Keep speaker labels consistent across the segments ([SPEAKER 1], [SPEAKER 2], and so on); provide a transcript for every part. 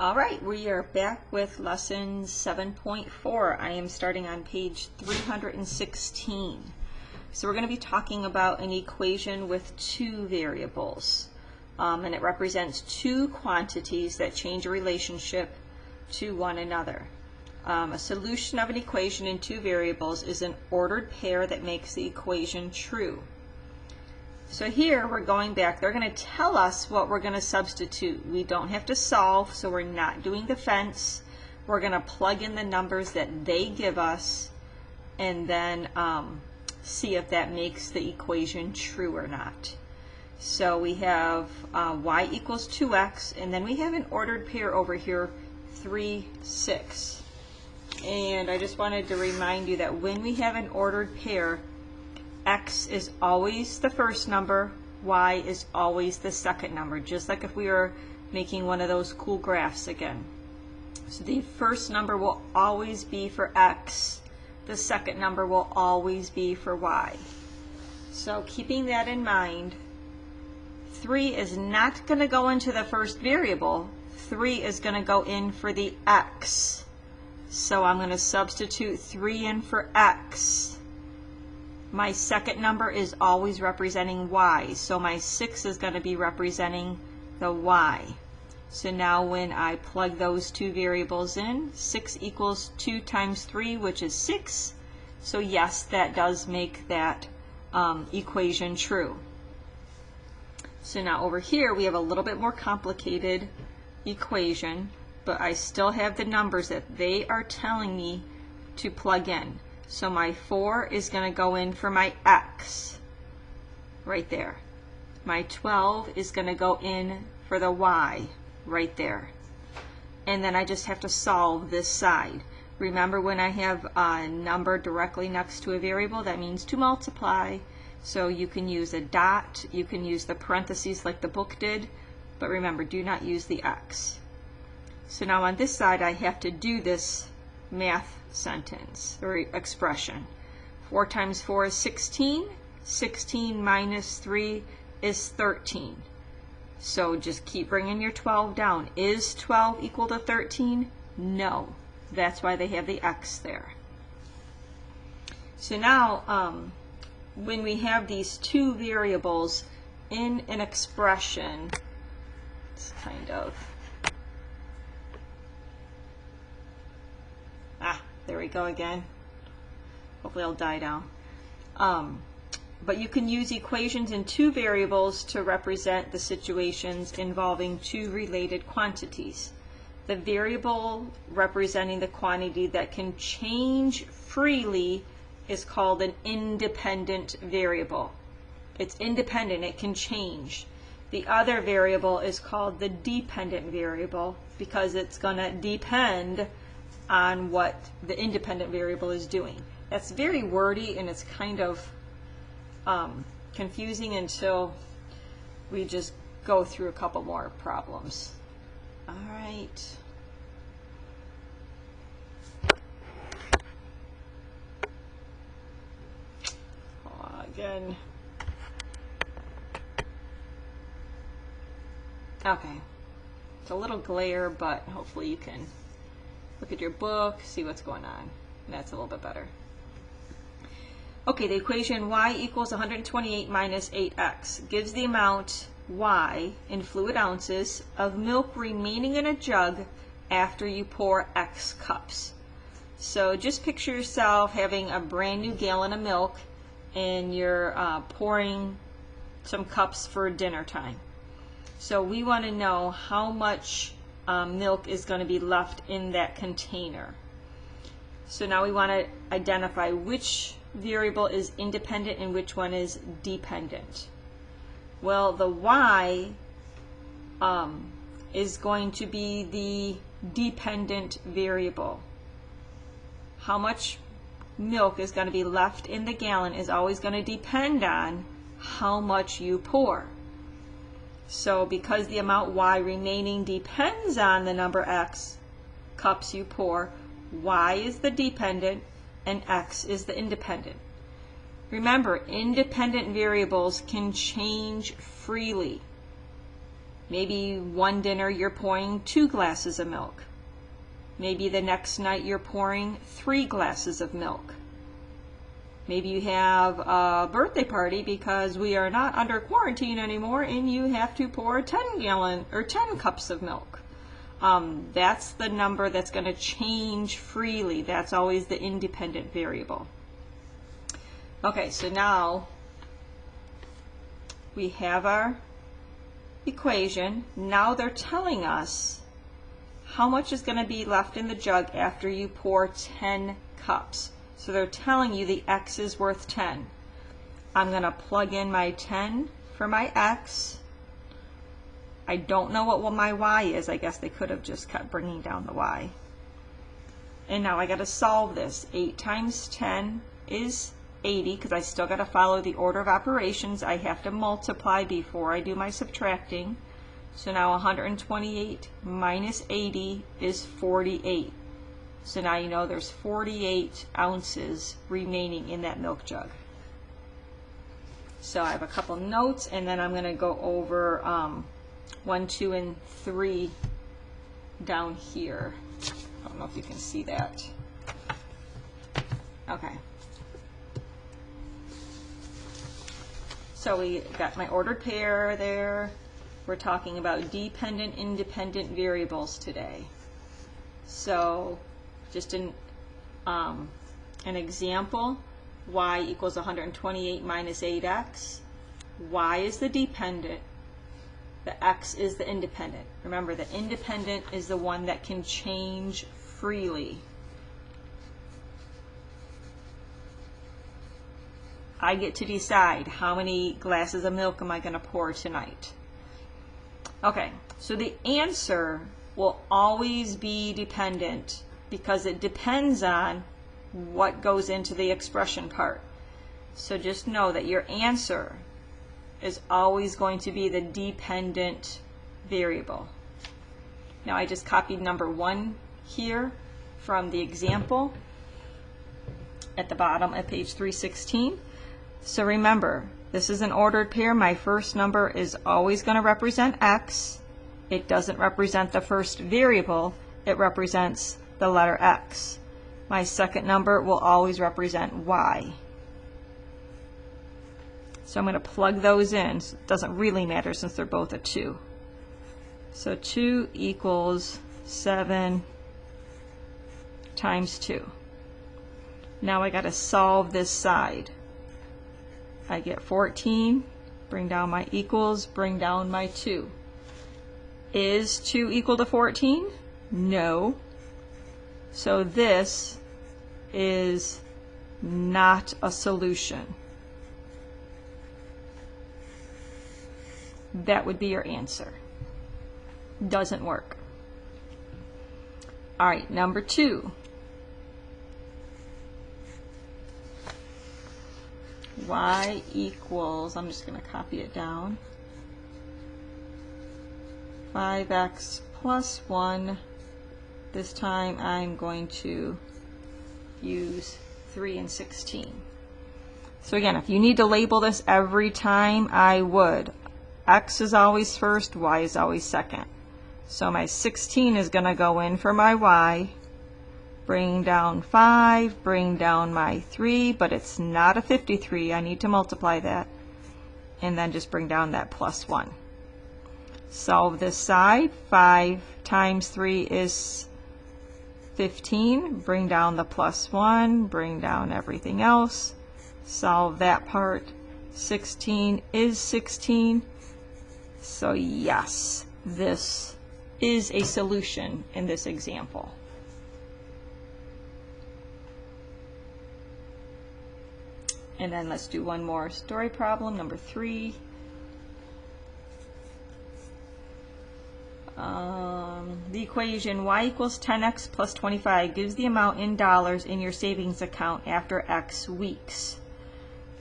[SPEAKER 1] All right, we are back with lesson 7.4. I am starting on page 316. So we're going to be talking about an equation with two variables, and it represents two quantities that change a relationship to one another. A solution of an equation in two variables is an ordered pair that makes the equation true. So here we're going back. They're going to tell us what we're going to substitute. We don't have to solve, so we're not doing the fence. We're going to plug in the numbers that they give us and then see if that makes the equation true or not. So we have y equals 2x, and then we have an ordered pair over here, 3, 6. And I just wanted to remind you that when we have an ordered pair, x is always the first number, y is always the second number, just like if we were making one of those cool graphs again. So the first number will always be for x, the second number will always be for y. So keeping that in mind, 3 is not going to go into the first variable, 3 is going to go in for the x. So I'm going to substitute 3 in for x. My second number is always representing y, so my 6 is going to be representing the y. So now when I plug those two variables in, 6 equals 2 times 3, which is 6. So yes, that does make that equation true. So now over here we have a little bit more complicated equation, but I still have the numbers that they are telling me to plug in. So my 4 is going to go in for my x, right there. My 12 is going to go in for the y, right there. And then I just have to solve this side. Remember, when I have a number directly next to a variable, that means to multiply. So you can use a dot, you can use the parentheses like the book did, but remember, do not use the x. So now on this side, I have to do this math sentence or expression. 4 times 4 is 16. 16 minus 3 is 13. So just keep bringing your 12 down. Is 12 equal to 13? No. That's why they have the x there. So now when we have these two variables in an expression, it's kind of there we go again. Hopefully it'll die down. But you can use equations in two variables to represent the situations involving two related quantities. The variable representing the quantity that can change freely is called an independent variable. It's independent, it can change. The other variable is called the dependent variable because it's going to depend on what the independent variable is doing. That's very wordy and it's kind of confusing until we just go through a couple more problems. All right. Again. Okay. It's a little glare, but hopefully you can look at your book, see what's going on. That's a little bit better. Okay, the equation y equals 128 minus 8x gives the amount y in fluid ounces of milk remaining in a jug after you pour x cups. So just picture yourself having a brand new gallon of milk and you're pouring some cups for dinner time. So we want to know how much milk is going to be left in that container. So now we want to identify which variable is independent and which one is dependent. Well, the y is going to be the dependent variable. How much milk is going to be left in the gallon is always going to depend on how much you pour. So because the amount y remaining depends on the number x cups you pour, y is the dependent and x is the independent. Remember, independent variables can change freely. Maybe one dinner you're pouring 2 glasses of milk. Maybe the next night you're pouring 3 glasses of milk. Maybe you have a birthday party because we are not under quarantine anymore and you have to pour 10 cups of milk. That's the number that's going to change freely. That's always the independent variable. Okay, so now we have our equation. Now they're telling us how much is going to be left in the jug after you pour 10 cups. So they're telling you the x is worth 10. I'm going to plug in my 10 for my x. I don't know what my y is. I guess they could have just kept bringing down the y. And now I got to solve this. 8 times 10 is 80, because I still got to follow the order of operations. I have to multiply before I do my subtracting. So now 128 minus 80 is 48. So now you know there's 48 ounces remaining in that milk jug. So I have a couple notes, and then I'm going to go over 1, 2, and 3 down here. I don't know if you can see that. Okay. So we got my ordered pair there. We're talking about dependent, independent variables today. So just an example, y equals 128 minus 8x. Y is the dependent, the x is the independent. Remember, the independent is the one that can change freely. I get to decide how many glasses of milk am I going to pour tonight. Okay, so the answer will always be dependent because it depends on what goes into the expression part. So just know that your answer is always going to be the dependent variable. Now I just copied number 1 here from the example at the bottom of page 316. So remember, this is an ordered pair. My first number is always going to represent x. It doesn't represent the first variable. It represents the letter x. My second number will always represent y. So I'm going to plug those in. So it doesn't really matter since they're both a 2. So 2 equals 7 times 2. Now I got to solve this side. I get 14, bring down my equals, bring down my 2. Is 2 equal to 14? No. So this is not a solution. That would be your answer. Doesn't work. All right, number 2. Y equals, I'm just going to copy it down, 5x plus 1. This time I'm going to use 3 and 16. So again, if you need to label this every time, I would. X is always first, y is always second. So my 16 is going to go in for my y. Bring down 5, bring down my 3, but it's not a 53. I need to multiply that. And then just bring down that plus 1. Solve this side. 5 times 3 is 15. Bring down the plus 1, bring down everything else. Solve that part. 16 is 16. So yes, this is a solution in this example. And then let's do one more story problem, number 3. The equation y equals 10x plus 25 gives the amount in dollars in your savings account after x weeks.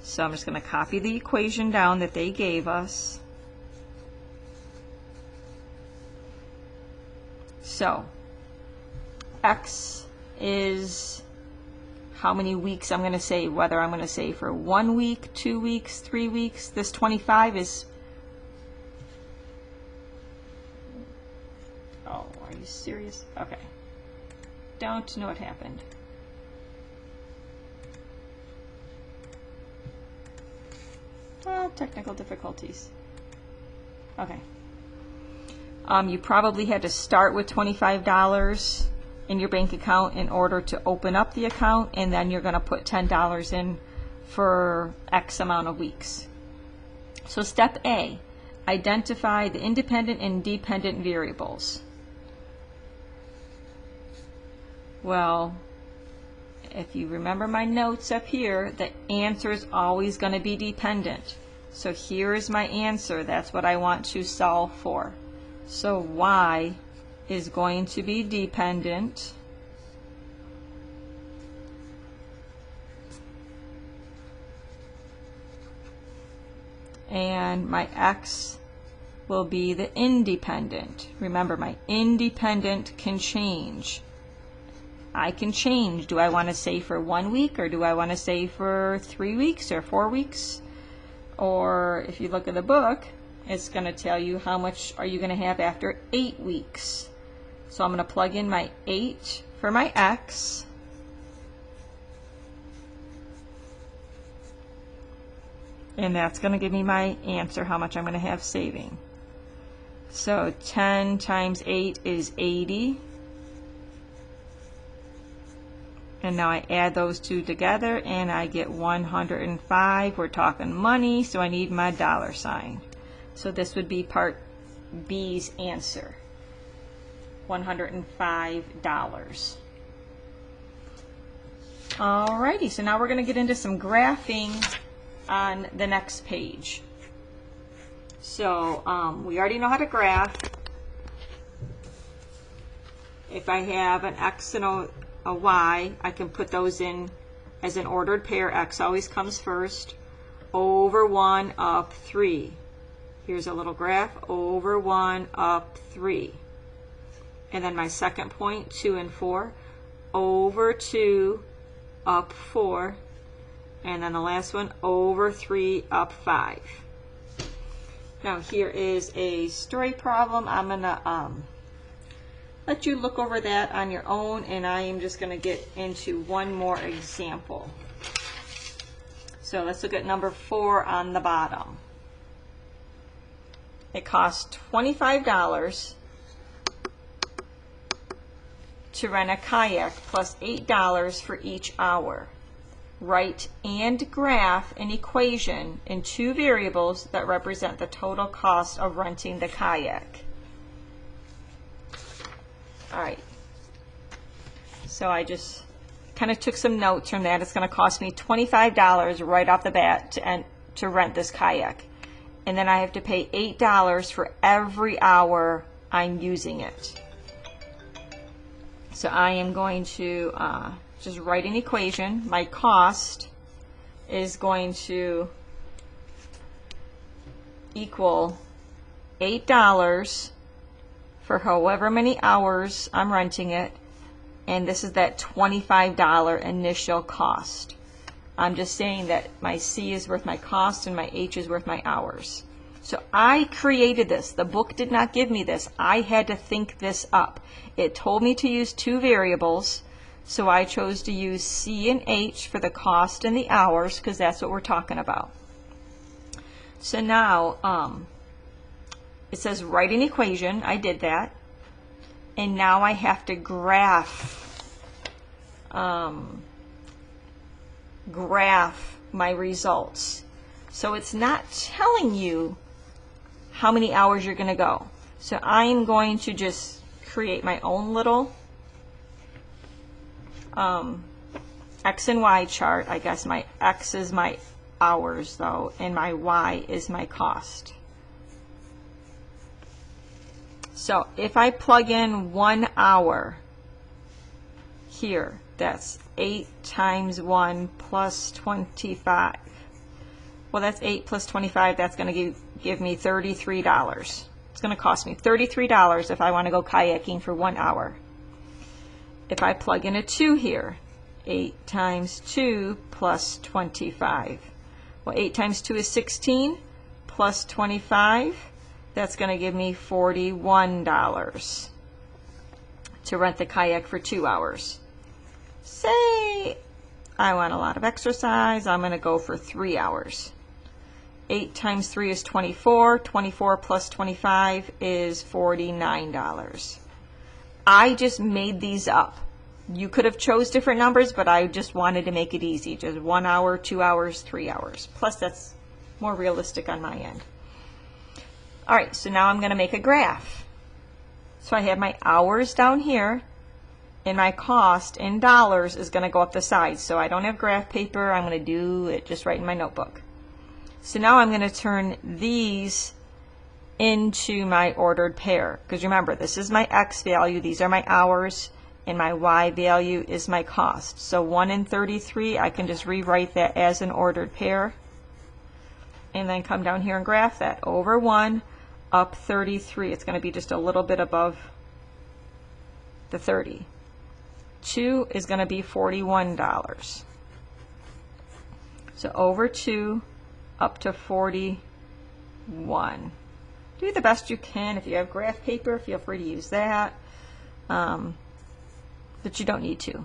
[SPEAKER 1] So I'm just going to copy the equation down that they gave us. So x is how many weeks I'm going to save, whether I'm going to save for 1 week, 2 weeks, 3 weeks. This 25 is Oh, are you serious? Okay. Don't know what happened. Technical difficulties. Okay. You probably had to start with $25 in your bank account in order to open up the account, and then you're going to put $10 in for X amount of weeks. So step A, identify the independent and dependent variables. Well, if you remember my notes up here, the answer is always going to be dependent. So here is my answer. That's what I want to solve for. So y is going to be dependent. And my x will be the independent. Remember, my independent can change. I can change. Do I want to say for 1 week, or do I want to say for 3 weeks or 4 weeks? Or if you look at the book, it's going to tell you how much are you going to have after 8 weeks. So I'm going to plug in my 8 for my x. And that's going to give me my answer, how much I'm going to have saving. So 10 times 8 is 80. And now I add those two together and I get 105. We're talking money, so I need my dollar sign. So this would be part B's answer, $105. Alrighty, so now we're going to get into some graphing on the next page. So we already know how to graph. If I have an X and a Y, I can put those in as an ordered pair. X always comes first. Over 1, up 3. Here's a little graph. Over 1, up 3. And then my second point, 2 and 4. Over 2, up 4. And then the last one, over 3, up 5. Now here is a story problem. I'm going to let you look over that on your own, and I am just going to get into one more example. So let's look at number 4 on the bottom. It costs $25 to rent a kayak plus $8 for each hour. Write and graph an equation in 2 variables that represent the total cost of renting the kayak. Alright, so I just kind of took some notes from that. It's going to cost me $25 right off the bat to rent this kayak. And then I have to pay $8 for every hour I'm using it. So I am going to just write an equation. My cost is going to equal $8 for however many hours I'm renting it, and this is that $25 initial cost. I'm just saying that my C is worth my cost and my H is worth my hours. So I created this. The book did not give me this. I had to think this up. It told me to use 2 variables, so I chose to use C and H for the cost and the hours because that's what we're talking about. So now it says write an equation. I did that. And now I have to graph my results. So it's not telling you how many hours you're going to go. So I'm going to just create my own little X and Y chart. I guess my X is my hours though, and my Y is my cost. So if I plug in 1 hour here, that's 8 times 1 plus 25. Well, that's 8 plus 25. That's going to give me $33. It's going to cost me $33 if I want to go kayaking for 1 hour. If I plug in a 2 here, 8 times 2 plus 25. Well, 8 times 2 is 16 plus 25. That's going to give me $41. to rent the kayak for 2 hours. Say I want a lot of exercise, I'm going to go for 3 hours. 8 times 3 is 24. 24 plus 25 is $49. I just made these up. You could have chose different numbers, but I just wanted to make it easy. Just 1 hour, 2 hours, 3 hours. Plus that's more realistic on my end. All right, so now I'm going to make a graph. So I have my hours down here, and my cost in dollars is going to go up the sides. So I don't have graph paper. I'm going to do it just right in my notebook. So now I'm going to turn these into my ordered pair. Because remember, this is my X value, these are my hours, and my Y value is my cost. So 1 and 33, I can just rewrite that as an ordered pair. And then come down here and graph that. Over 1, up 33. It's going to be just a little bit above the 30. 2 is going to be $41. So over 2, up to 41. Do the best you can. If you have graph paper, feel free to use that, but you don't need to.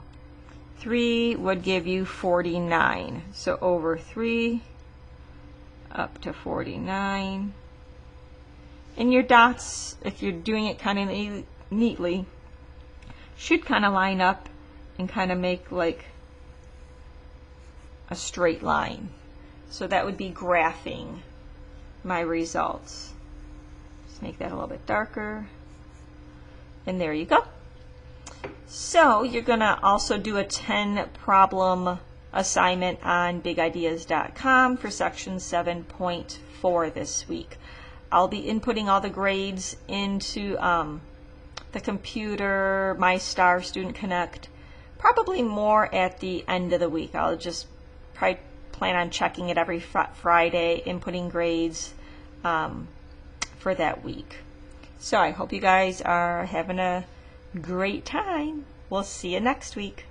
[SPEAKER 1] 3 would give you 49. So over 3, up to 49. And your dots, if you're doing it kind of neatly, should kind of line up and kind of make like a straight line. So that would be graphing my results. Just make that a little bit darker. And there you go. So you're going to also do a 10 problem assignment on bigideas.com for section 7.4 this week. I'll be inputting all the grades into the computer, MyStar, Student Connect, probably more at the end of the week. I'll just probably plan on checking it every Friday, inputting grades for that week. So I hope you guys are having a great time. We'll see you next week.